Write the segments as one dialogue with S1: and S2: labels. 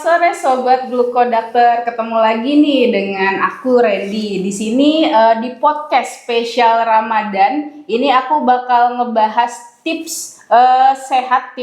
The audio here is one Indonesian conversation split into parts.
S1: sore Sobat Glukodakter, ketemu lagi nih dengan aku Randy. Di sini di podcast spesial Ramadan, ini aku bakal ngebahas tips sehat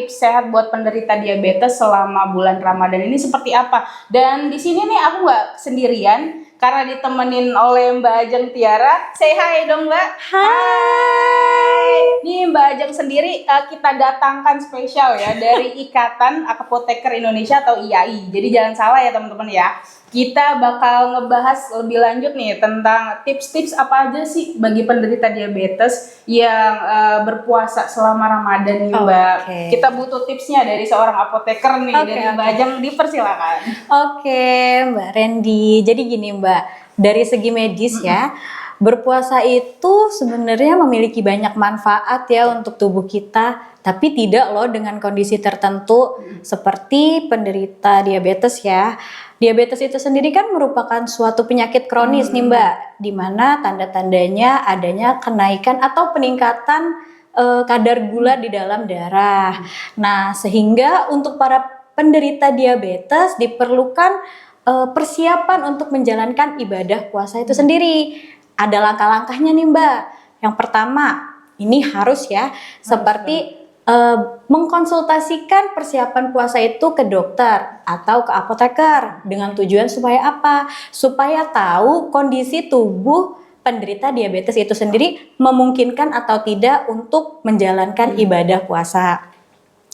S1: buat penderita diabetes selama bulan Ramadan ini seperti apa. Dan di sini nih aku nggak sendirian karena ditemenin oleh Mbak Ajeng Tiara. Say hi dong Mbak.
S2: Hai.
S1: Nih Mbak Ajeng sendiri kita datangkan spesial ya dari Ikatan Apoteker Indonesia atau IAI. Jadi jangan salah ya teman-teman ya. Kita bakal ngebahas lebih lanjut nih tentang tips-tips apa aja sih bagi penderita diabetes yang berpuasa selama Ramadan nih Mbak.
S2: Okay.
S1: Kita butuh tipsnya dari seorang apoteker nih, dari Mbak Ajeng, dipersilakan.
S2: Oke, Mbak Randy. Jadi gini Mbak, dari segi medis ya, berpuasa itu sebenarnya memiliki banyak manfaat ya untuk tubuh kita, tapi tidak loh dengan kondisi tertentu seperti penderita diabetes ya. Diabetes itu sendiri kan merupakan suatu penyakit kronis nih Mbak, di mana tanda-tandanya adanya kenaikan atau peningkatan kadar gula di dalam darah. Nah, sehingga untuk para penderita diabetes diperlukan persiapan untuk menjalankan ibadah puasa itu sendiri. Ada langkah-langkahnya nih Mbak. Yang pertama, ini harus ya, seperti mengkonsultasikan persiapan puasa itu ke dokter atau ke apoteker dengan tujuan supaya apa? Supaya tahu kondisi tubuh penderita diabetes itu sendiri memungkinkan atau tidak untuk menjalankan ibadah puasa.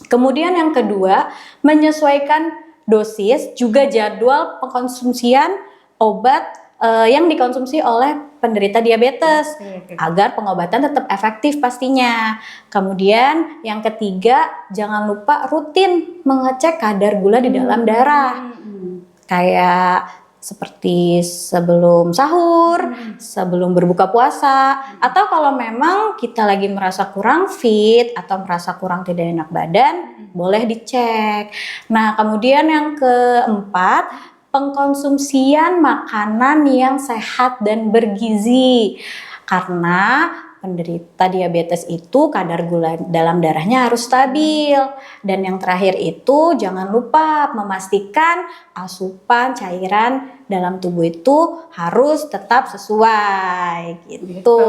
S2: Kemudian yang kedua, menyesuaikan dosis juga jadwal pengkonsumsian obat yang dikonsumsi oleh penderita diabetes agar pengobatan tetap efektif pastinya. Kemudian yang ketiga, jangan lupa rutin mengecek kadar gula di dalam darah. Kayak seperti sebelum sahur, sebelum berbuka puasa, atau kalau memang kita lagi merasa kurang fit atau merasa kurang tidak enak badan, boleh dicek. Nah, kemudian yang keempat, pengkonsumsian makanan yang sehat dan bergizi. Karena penderita diabetes itu kadar gula dalam darahnya harus stabil. Dan yang terakhir itu jangan lupa memastikan asupan cairan dalam tubuh itu harus tetap sesuai gitu.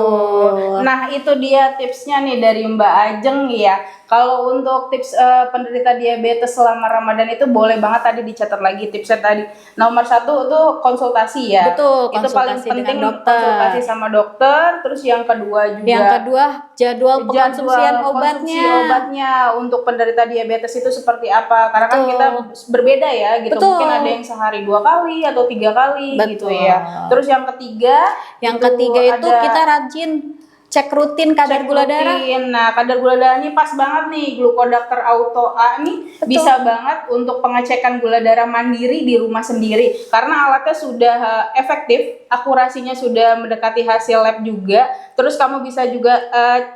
S1: Nah, itu dia tipsnya nih dari Mbak Ajeng ya. Kalau untuk tips penderita diabetes selama Ramadan itu boleh banget tadi dicatat lagi tipsnya tadi. Nomor 1 itu konsultasi ya.
S2: Betul,
S1: itu paling penting konsultasi sama dokter. Terus yang kedua juga.
S2: Yang kedua jadwal pengkonsumsian obatnya
S1: untuk penderita diabetes itu seperti apa? Karena kan kita berbeda ya gitu.
S2: Betul.
S1: Mungkin ada yang sehari 2 kali atau 3 kali gitu ya. Terus yang ketiga
S2: itu kita rajin cek rutin kadar gula darah.
S1: Nah, kadar gula darah ini pas banget nih, Glukodakter Auto A nih. Betul. Bisa banget untuk pengecekan gula darah mandiri di rumah sendiri karena alatnya sudah efektif, akurasinya sudah mendekati hasil lab juga. Terus kamu bisa juga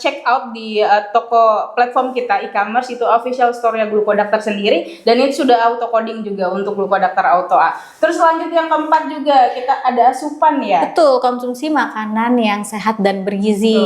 S1: check out di toko platform kita e-commerce, itu official store-nya Glukodakter sendiri, dan itu sudah auto coding juga untuk Glukodakter Auto A. Terus lanjut yang keempat juga kita ada asupan ya.
S2: Betul, konsumsi makanan yang sehat dan bergizi.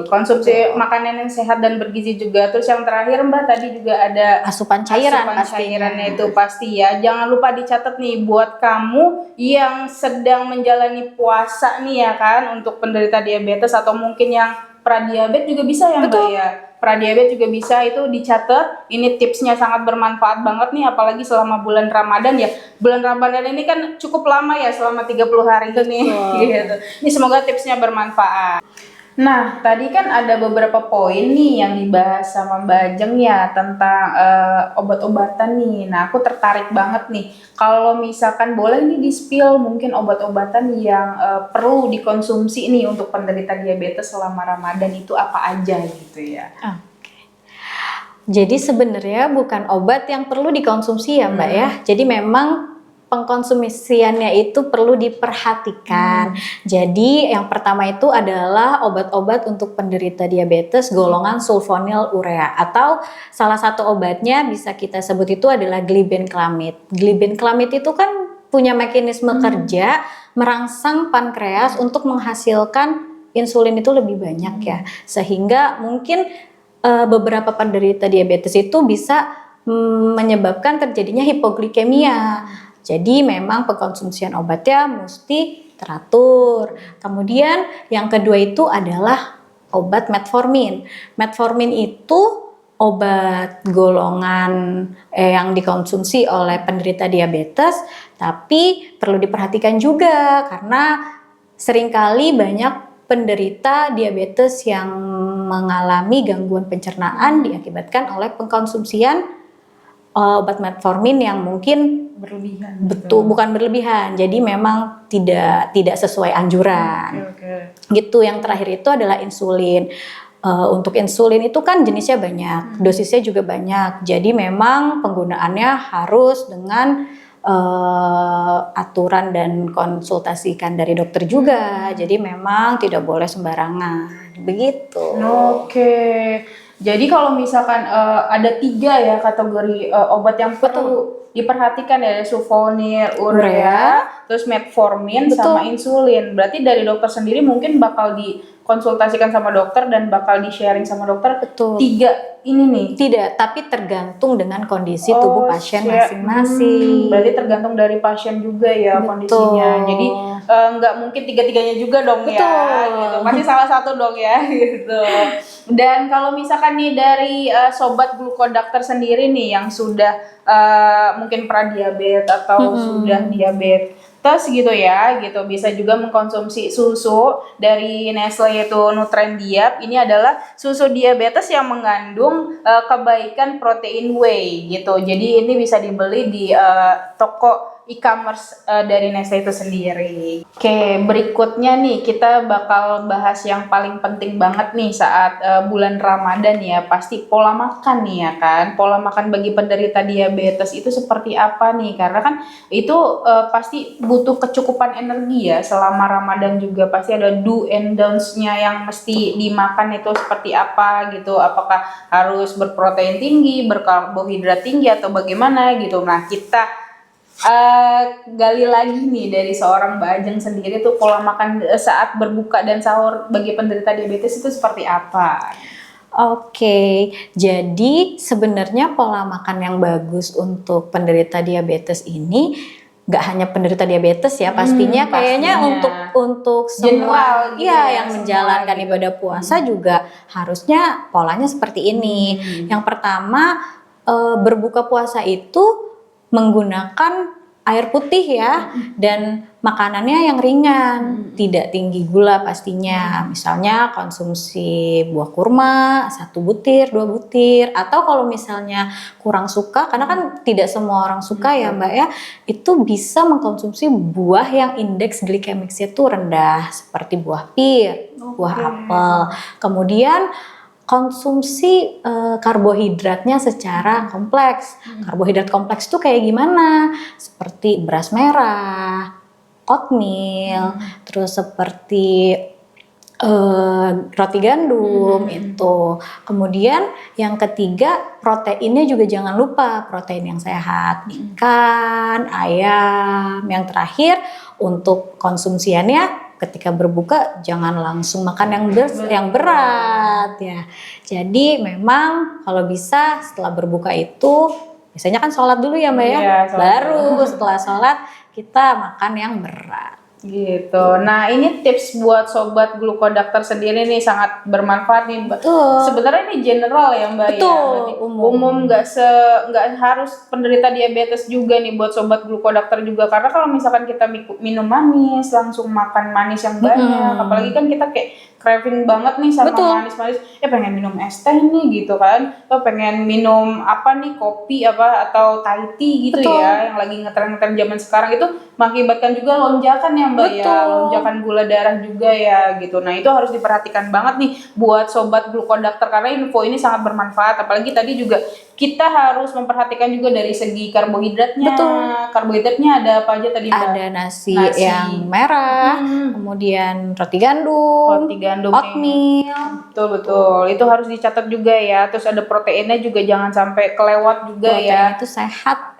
S1: Konsumsi makanan yang sehat dan bergizi juga. Terus yang terakhir Mbak tadi juga ada
S2: asupan cairan.
S1: Cairannya itu pasti ya. Jangan lupa dicatat nih buat kamu yang sedang menjalani puasa nih ya kan, untuk penderita diabetes atau mungkin yang pradiabetes juga bisa ya Mbak ya. Pradiabetes juga bisa, itu dicatat. Ini tipsnya sangat bermanfaat banget nih, apalagi selama bulan Ramadan ya. Bulan Ramadan ini kan cukup lama ya, selama 30 hari ini gitu. Ini semoga tipsnya bermanfaat. Nah, tadi kan ada beberapa poin nih yang dibahas sama Mbak Ajeng ya tentang obat-obatan nih. Nah, aku tertarik banget nih. Kalau misalkan boleh nih di-spill mungkin obat-obatan yang perlu dikonsumsi nih untuk penderita diabetes selama Ramadan itu apa aja gitu ya.
S2: Jadi sebenarnya bukan obat yang perlu dikonsumsi ya Mbak ya. Jadi memang pengkonsumsiannya itu perlu diperhatikan. Jadi yang pertama itu adalah obat-obat untuk penderita diabetes golongan sulfonylurea, atau salah satu obatnya bisa kita sebut itu adalah glibenclamid. Glibenclamid itu kan punya mekanisme kerja merangsang pankreas untuk menghasilkan insulin itu lebih banyak ya, sehingga mungkin beberapa penderita diabetes itu bisa menyebabkan terjadinya hipoglikemia. Jadi memang pengkonsumsian obatnya mesti teratur. Kemudian yang kedua itu adalah obat metformin. Metformin itu obat golongan yang dikonsumsi oleh penderita diabetes, tapi perlu diperhatikan juga karena seringkali banyak penderita diabetes yang mengalami gangguan pencernaan diakibatkan oleh pengkonsumsian obat metformin yang mungkin
S1: Berlebihan.
S2: bukan berlebihan, jadi memang tidak sesuai anjuran.
S1: Oke.
S2: Gitu. Yang terakhir itu adalah insulin. Untuk insulin itu kan jenisnya banyak, dosisnya juga banyak. Jadi memang penggunaannya harus dengan aturan dan konsultasikan dari dokter juga. Jadi memang tidak boleh sembarangan. Begitu.
S1: Oke. Jadi kalau misalkan ada 3 ya kategori obat yang perlu diperhatikan ya, sulfonil, urea, terus metformin, sama insulin. Berarti dari dokter sendiri mungkin bakal dikonsultasikan sama dokter dan bakal di-sharing sama dokter.
S2: Betul.
S1: 3 ini nih.
S2: Tidak, tapi tergantung dengan kondisi tubuh pasien masing-masing.
S1: Berarti tergantung dari pasien juga ya kondisinya. Jadi nggak mungkin 3-tiganya juga dong ya. Gitu. Pasti salah satu dong ya gitu. Dan kalau misalkan nih dari sobat Glukodakter sendiri nih yang sudah mungkin pradiabetes atau sudah diabetes gitu ya, gitu bisa juga mengkonsumsi susu dari Nestle yaitu Nutrendiap. Ini adalah susu diabetes yang mengandung kebaikan protein whey gitu. Jadi ini bisa dibeli di toko e-commerce dari Nestle itu sendiri. Oke, berikutnya nih kita bakal bahas yang paling penting banget nih saat bulan Ramadan ya. Pasti pola makan nih ya kan. Pola makan bagi penderita diabetes itu seperti apa nih? Karena kan itu pasti butuh kecukupan energi ya. Selama Ramadan juga pasti ada do and don'ts-nya yang mesti dimakan itu seperti apa gitu. Apakah harus berprotein tinggi, berkarbohidrat tinggi atau bagaimana gitu. Nah, kita gali lagi nih dari seorang Mbak Ajeng sendiri tuh pola makan saat berbuka dan sahur bagi penderita diabetes itu seperti apa?
S2: Oke, jadi sebenarnya pola makan yang bagus untuk penderita diabetes ini nggak hanya penderita diabetes ya, pastinya kayaknya untuk semua yang menjalankan ibadah puasa juga harusnya polanya seperti ini. Yang pertama, berbuka puasa itu menggunakan air putih ya, dan makanannya yang ringan, tidak tinggi gula pastinya. Misalnya konsumsi buah kurma 1 butir, 2 butir, atau kalau misalnya kurang suka, karena kan tidak semua orang suka ya Mbak ya, itu bisa mengkonsumsi buah yang indeks glikemiknya itu rendah, seperti buah pir, buah apel. Kemudian konsumsi karbohidratnya secara kompleks. Karbohidrat kompleks itu kayak gimana? Seperti beras merah, oatmeal, terus seperti roti gandum itu. Kemudian yang ketiga, proteinnya juga jangan lupa, protein yang sehat, ikan, ayam. Yang terakhir untuk konsumsiannya ketika berbuka jangan langsung makan yang berat ya. Jadi memang kalau bisa setelah berbuka itu biasanya kan sholat dulu ya Mbak ya. Baru setelah sholat kita makan yang berat.
S1: Gitu. Nah, ini tips buat sobat Glukodakter sendiri nih sangat bermanfaat nih, Mbak. Sebenarnya ini general ya, Mbak ya. Berarti umum nggak harus penderita diabetes juga nih buat sobat Glukodakter juga, karena kalau misalkan kita minum manis, langsung makan manis yang banyak, apalagi kan kita kayak craving banget nih sama manis-manis, pengen minum es teh nih gitu kan, atau pengen minum apa nih, kopi apa atau Thai tea gitu ya, yang lagi ngetren-ngetren zaman sekarang, itu mengakibatkan juga lonjakan ya Mbak ya, lonjakan gula darah juga ya gitu. Nah itu harus diperhatikan banget nih buat sobat Glukodakter, karena info ini sangat bermanfaat, apalagi tadi juga kita harus memperhatikan juga dari segi karbohidratnya. Karbohidratnya ada apa aja tadi Mbak?
S2: Ada nasi yang merah, kemudian roti gandum, oatmeal.
S1: Betul. Itu harus dicatat juga ya. Terus ada proteinnya juga, jangan sampai kelewat juga ya.
S2: Itu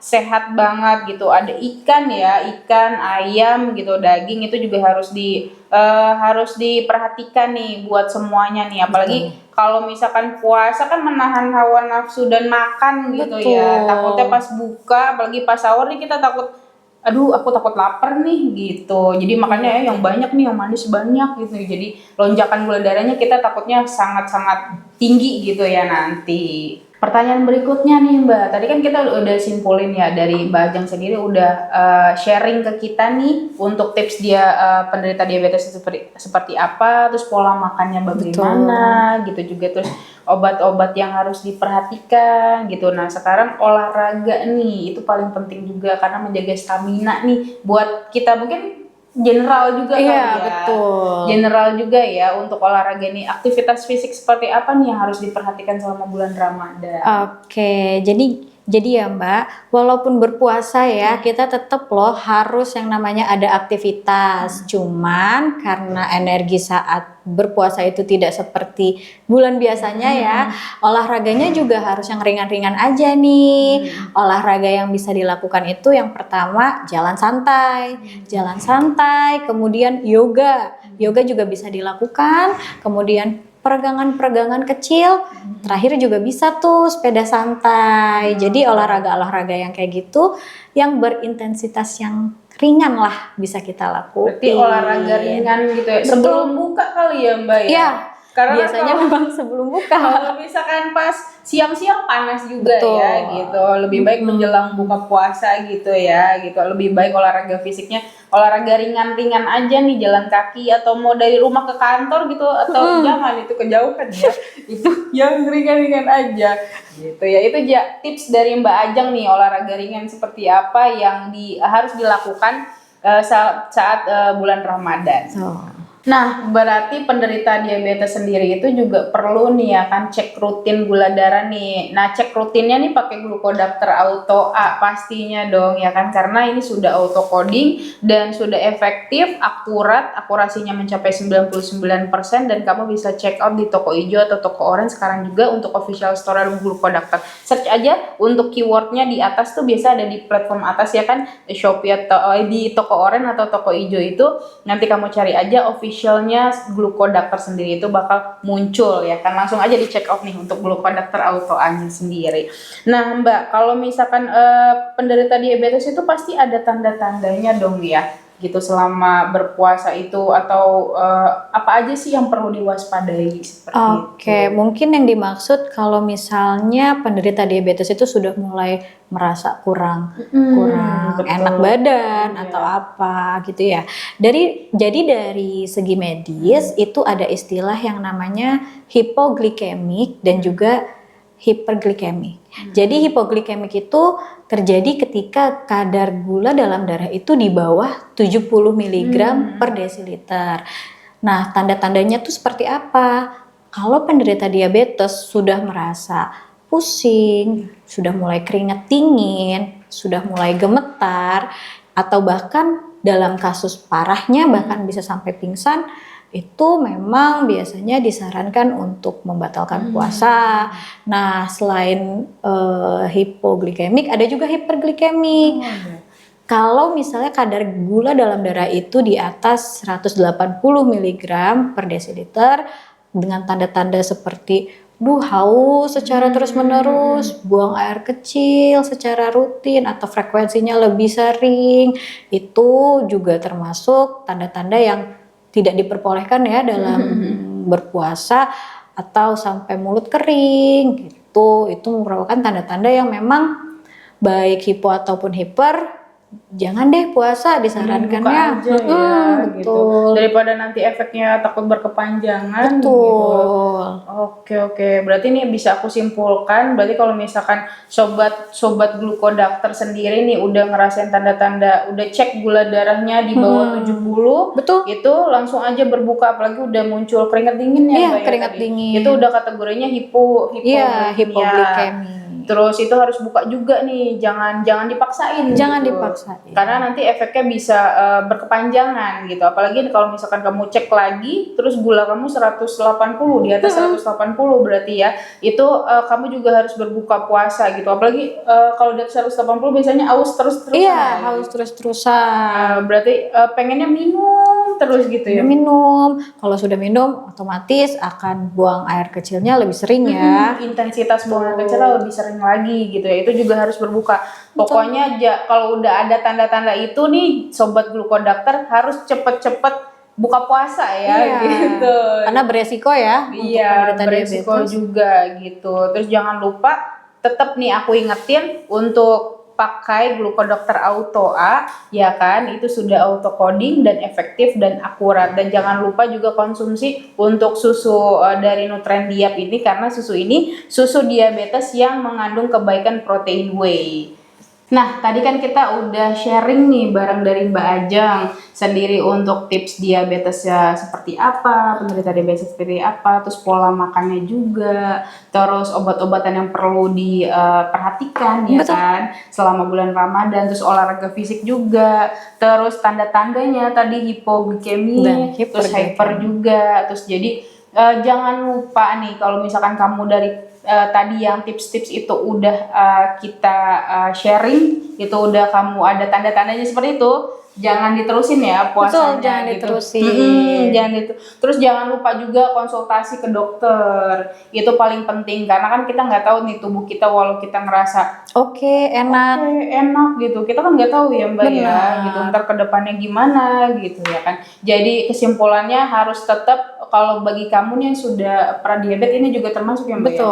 S1: sehat banget gitu. Ada ikan ya, ikan, ayam gitu, daging itu juga harus harus diperhatikan nih buat semuanya nih, apalagi kalau misalkan puasa kan menahan hawa nafsu dan makan gitu ya.
S2: Betul.
S1: Takutnya pas buka, apalagi pas sahur nih kita takut, aduh aku takut lapar nih gitu. Jadi makanya ya yang banyak nih, yang manis banyak gitu. Jadi lonjakan gula darahnya kita takutnya sangat-sangat tinggi gitu ya nanti. Pertanyaan berikutnya nih Mbak, tadi kan kita udah simpulin ya dari Mbak Ajeng sendiri udah sharing ke kita nih untuk tips dia penderita diabetes seperti apa, terus pola makannya bagaimana gitu juga, terus obat-obat yang harus diperhatikan gitu. Nah sekarang olahraga nih itu paling penting juga karena menjaga stamina nih buat kita mungkin general juga kali ya.
S2: Betul.
S1: General juga ya untuk olahraga ini. Aktivitas fisik seperti apa nih yang harus diperhatikan selama bulan Ramadan?
S2: Oke, jadi ya Mbak, walaupun berpuasa ya, kita tetap loh harus yang namanya ada aktivitas. Cuman karena energi saat berpuasa itu tidak seperti bulan biasanya ya, olahraganya juga harus yang ringan-ringan aja nih. Olahraga yang bisa dilakukan itu yang pertama jalan santai, kemudian yoga. Yoga juga bisa dilakukan, kemudian peregangan-peregangan kecil, terakhir juga bisa tuh sepeda santai. Jadi olahraga-olahraga yang kayak gitu, yang berintensitas yang ringan lah bisa kita lakukan.
S1: Berarti olahraga ringan gitu ya.
S2: Betul.
S1: Sebelum buka kali ya Mbak ya?
S2: Ya,
S1: Karena
S2: biasanya memang sebelum buka.
S1: kalau misalkan pas siang-siang panas juga
S2: Betul.
S1: ya gitu. Lebih baik menjelang buka puasa gitu ya gitu. Lebih baik olahraga fisiknya olahraga ringan-ringan aja nih, jalan kaki atau mau dari rumah ke kantor gitu, atau jangan itu kejauhan ya. Itu yang ringan-ringan aja gitu ya. Itu tips dari Mbak Ajeng nih, olahraga ringan seperti apa yang harus dilakukan saat bulan Ramadan. Nah, berarti penderita diabetes sendiri itu juga perlu nih ya kan cek rutin gula darah nih. Nah, cek rutinnya nih pakai Glucodactor Auto A pastinya dong ya kan, karena ini sudah auto coding dan sudah efektif, akurat, akurasinya mencapai 99% dan kamu bisa check out di toko hijau atau toko orange sekarang juga untuk official store Glucodactor. Search aja untuk keywordnya di atas tuh biasa ada di platform atas ya kan, Shopee atau di toko orange atau toko hijau itu nanti kamu cari aja officialnya Glucodactor sendiri itu bakal muncul ya kan, langsung aja di check out nih untuk Glucodactor Auto A-nya sendiri. Nah Mbak, kalau misalkan penderita diabetes itu pasti ada tanda-tandanya dong ya gitu selama berpuasa itu, atau apa aja sih yang perlu diwaspadai seperti itu?
S2: Mungkin yang dimaksud kalau misalnya penderita diabetes itu sudah mulai merasa kurang
S1: betul.
S2: enak badan atau apa gitu ya. Jadi dari segi medis itu ada istilah yang namanya hipoglikemik dan juga hiperglikemik. Jadi hipoglikemik itu terjadi ketika kadar gula dalam darah itu di bawah 70 mg per desiliter. Nah, tanda-tandanya tuh seperti apa? Kalau penderita diabetes sudah merasa pusing, sudah mulai keringat dingin, sudah mulai gemetar, atau bahkan dalam kasus parahnya bahkan bisa sampai pingsan, itu memang biasanya disarankan untuk membatalkan puasa. Nah, selain hipoglikemik, ada juga hiperglikemik. Kalau misalnya kadar gula dalam darah itu di atas 180 mg per desiliter dengan tanda-tanda seperti haus secara terus-menerus, buang air kecil secara rutin atau frekuensinya lebih sering, itu juga termasuk tanda-tanda yang tidak diperbolehkan ya dalam berpuasa, atau sampai mulut kering gitu. Itu merupakan tanda-tanda yang memang baik hipo ataupun hiper, jangan deh puasa disarankannya.
S1: Buka aja ya gitu.
S2: Betul.
S1: Daripada nanti efeknya takut berkepanjangan.
S2: Betul.
S1: Gitu. Oke. Berarti ini bisa aku simpulkan, berarti kalau misalkan sobat Glucodactor sendiri nih udah ngerasain tanda-tanda, udah cek gula darahnya di bawah 70,
S2: betul.
S1: Itu langsung aja berbuka, apalagi udah muncul keringat dingin ya
S2: Iya,
S1: Mbak ya
S2: keringat
S1: tadi.
S2: dingin.
S1: Itu udah kategorinya
S2: hipoglikemia.
S1: Terus itu harus buka juga nih, jangan dipaksain.
S2: Jangan
S1: gitu.
S2: dipaksain.
S1: Karena nanti efeknya bisa berkepanjangan gitu. Apalagi kalau misalkan kamu cek lagi, terus gula kamu 180 di atas 180 berarti ya, itu kamu juga harus berbuka puasa gitu. Apalagi kalau di atas 180 biasanya haus terus-terusan.
S2: Iya, haus terus-terusan.
S1: Berarti pengennya minum terus gitu ya.
S2: Minum. Kalau sudah minum, otomatis akan buang air kecilnya lebih sering ya.
S1: Intensitas buang air kecil lebih sering lagi gitu ya. Itu juga harus berbuka. Pokoknya kalau udah ada tanda-tanda itu nih, sobat Glukodakter harus cepet-cepet buka puasa ya gitu.
S2: Karena beresiko ya untuk penderita
S1: beresiko
S2: diabetes.
S1: juga gitu. Terus jangan lupa tetap nih aku ingetin untuk pakai Glukodokter Auto A ya kan, itu sudah auto coding dan efektif dan akurat. Dan jangan lupa juga konsumsi untuk susu dari Nutrendiap ini, karena susu ini susu diabetes yang mengandung kebaikan protein whey. Nah, tadi kan kita udah sharing nih bareng dari Mbak Ajeng sendiri untuk tips diabetesnya seperti apa, penderita diabetes seperti apa, terus pola makannya juga, terus obat-obatan yang perlu diperhatikan ya kan selama bulan Ramadan, terus olahraga fisik juga, terus tanda-tandanya tadi hipoglikemi, terus hyper juga, terus jadi jangan lupa nih kalau misalkan kamu dari tadi yang tips-tips itu udah kita sharing, itu udah kamu ada tanda-tandanya seperti itu, jangan diterusin ya puasanya.
S2: Betul, jangan
S1: gitu.
S2: diterusin.
S1: Terus jangan lupa juga konsultasi ke dokter, itu paling penting karena kan kita nggak tahu nih tubuh kita, walau kita ngerasa
S2: enak
S1: gitu, kita kan nggak tahu ya Mbak ya gitu, ntar kedepannya gimana gitu ya kan. Jadi kesimpulannya harus tetap, kalau bagi kamu nih yang sudah pradiabetes ini juga termasuk ya Mbak ya.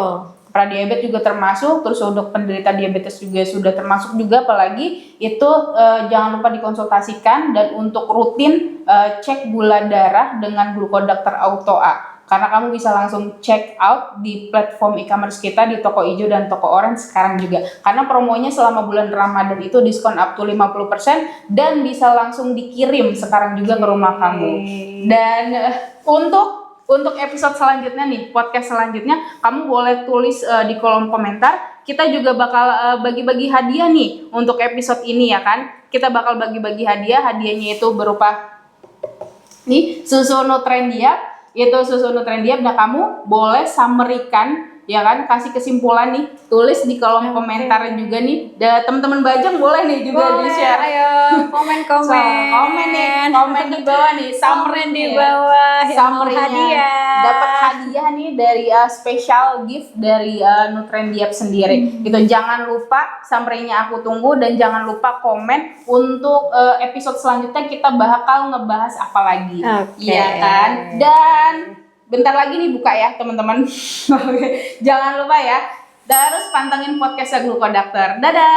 S1: Pradiabetes juga termasuk, terus untuk penderita diabetes juga sudah termasuk juga, apalagi itu jangan lupa dikonsultasikan dan untuk rutin cek gula darah dengan Glukodakter Auto A. Karena kamu bisa langsung check out di platform e-commerce kita di toko hijau dan toko orange sekarang juga. Karena promonya selama bulan Ramadan itu diskon up to 50% dan bisa langsung dikirim sekarang juga ke rumah kamu. Dan untuk episode selanjutnya nih, podcast selanjutnya, kamu boleh tulis di kolom komentar. Kita juga bakal bagi-bagi hadiah nih untuk episode ini ya kan. Kita bakal bagi-bagi hadiah. Hadiahnya itu berupa nih susu Nutrendiap. Itu susu Nutrendiap. Nah, kamu boleh summary-kan ya kan, kasih kesimpulan nih, tulis di kolom komentar juga nih. Dan teman-teman Bajang boleh nih juga di-share.
S2: Ayo komen
S1: komen di bawah nih, summary
S2: di bawah
S1: summary-nya. Dapat hadiah nih dari special gift dari Nutrendiap sendiri. Gitu. Jangan lupa summary-nya aku tunggu, dan jangan lupa komen untuk episode selanjutnya kita bakal ngebahas apa lagi. Iya kan? Dan bentar lagi nih buka ya teman-teman. Jangan lupa ya. Terus pantengin podcast Glukodakter. Dadah.